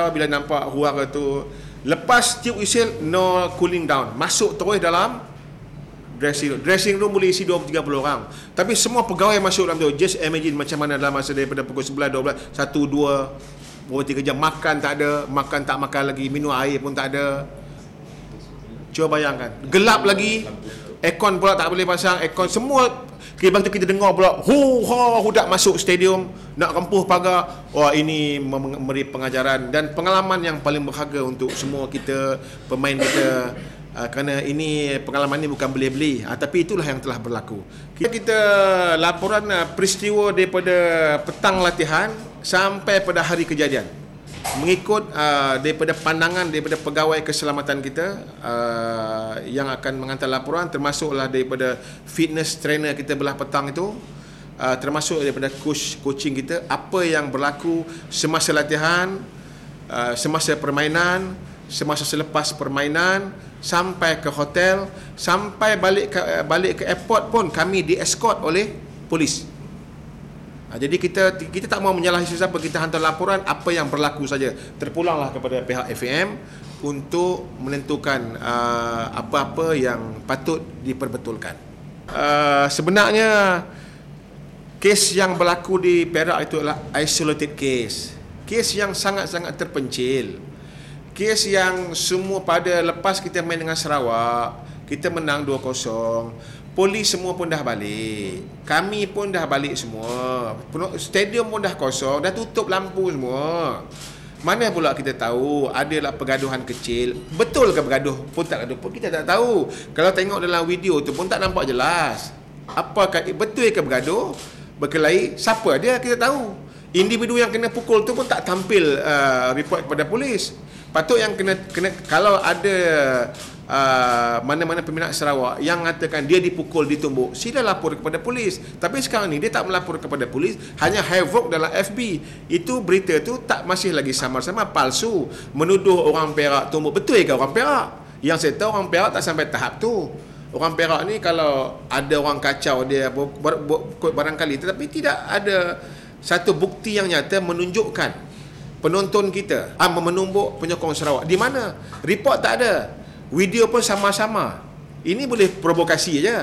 marah bila nampak huara tu. Lepas tiup whistle, no cooling down, masuk terus dalam dressing room boleh isi 20-30 orang. Tapi semua pegawai masuk dalam tu. Just imagine macam mana dalam masa daripada pukul 11, 12, 1, 2, 3 jam. Makan tak ada, makan tak makan lagi, minum air pun tak ada. Cuba bayangkan. Gelap lagi, aircon pula tak boleh pasang, aircon semua. Lepas tu kita dengar pula hudak masuk stadium nak rempuh pagar. Wah, ini memberi pengajaran dan pengalaman yang paling berharga untuk semua kita, pemain kita. Kerana ini pengalaman ini bukan beli-beli, tapi itulah yang telah berlaku. Kita laporan peristiwa daripada petang latihan sampai pada hari kejadian, mengikut daripada pandangan daripada pegawai keselamatan kita yang akan menghantar laporan, termasuklah daripada fitness trainer kita belah petang itu, termasuk daripada coaching kita, apa yang berlaku semasa latihan, semasa permainan, semasa selepas permainan, sampai ke hotel, sampai balik ke airport pun kami di-escort oleh polis. Jadi kita tak mau menyalahi sesiapa, kita hantar laporan apa yang berlaku saja. Terpulanglah kepada pihak FAM untuk menentukan apa-apa yang patut diperbetulkan. Sebenarnya kes yang berlaku di Perak itu adalah isolated case. Kes yang sangat-sangat terpencil. Kes yang semua pada lepas kita main dengan Sarawak, kita menang 2-0. Polis semua pun dah balik. Kami pun dah balik semua. Stadium pun dah kosong, dah tutup lampu semua. Mana pula kita tahu adalah pergaduhan kecil. Betul ke bergaduh pun tak gaduh pun kita tak tahu. Kalau tengok dalam video tu pun tak nampak jelas. Apakah betul ke bergaduh, berkelahi, siapa dia kita tahu. Individu yang kena pukul tu pun tak tampil report kepada polis. Patut yang kena kalau ada mana-mana peminat Sarawak yang mengatakan dia dipukul, ditumbuk, sila lapor kepada polis. Tapi sekarang ni dia tak melapor kepada polis, hanya havoc dalam FB. Itu berita tu tak masih lagi samar-samar, palsu, menuduh orang Perak tumbuk. Betul ke orang Perak? Yang saya tahu orang Perak tak sampai tahap tu. Orang Perak ni kalau ada orang kacau dia barangkali, tetapi tidak ada satu bukti yang nyata menunjukkan penonton kita menumbuk penyokong Sarawak. Di mana? Report tak ada. Video pun sama-sama. Ini boleh provokasi je.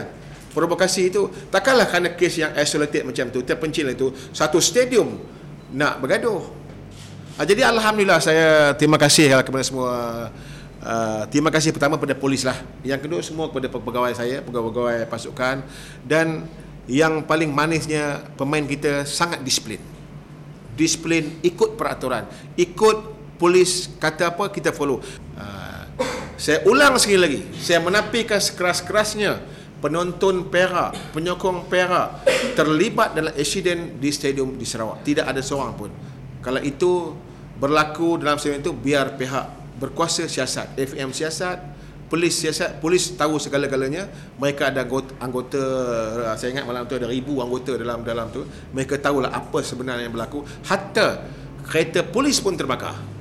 Provokasi itu takkanlah kerana kes yang isolated macam tu, terpencil itu, satu stadium nak bergaduh. Jadi alhamdulillah, saya terima kasih kepada semua. Terima kasih pertama pada polis lah. Yang kedua semua kepada pegawai saya, pegawai pasukan, dan yang paling manisnya pemain kita sangat disiplin, ikut peraturan, ikut polis kata apa kita follow. Saya ulang sekali lagi, saya menafikan sekeras-kerasnya penonton Perak, penyokong Perak terlibat dalam insiden di stadium di Sarawak. Tidak ada seorang pun. Kalau itu berlaku dalam stadium itu, biar pihak berkuasa siasat, FM siasat, polis siasat, polis tahu segala-galanya. Mereka ada anggota, saya ingat malam tu ada 1000 anggota dalam tu. Mereka tahulah apa sebenarnya yang berlaku. Hatta kereta polis pun terbakar.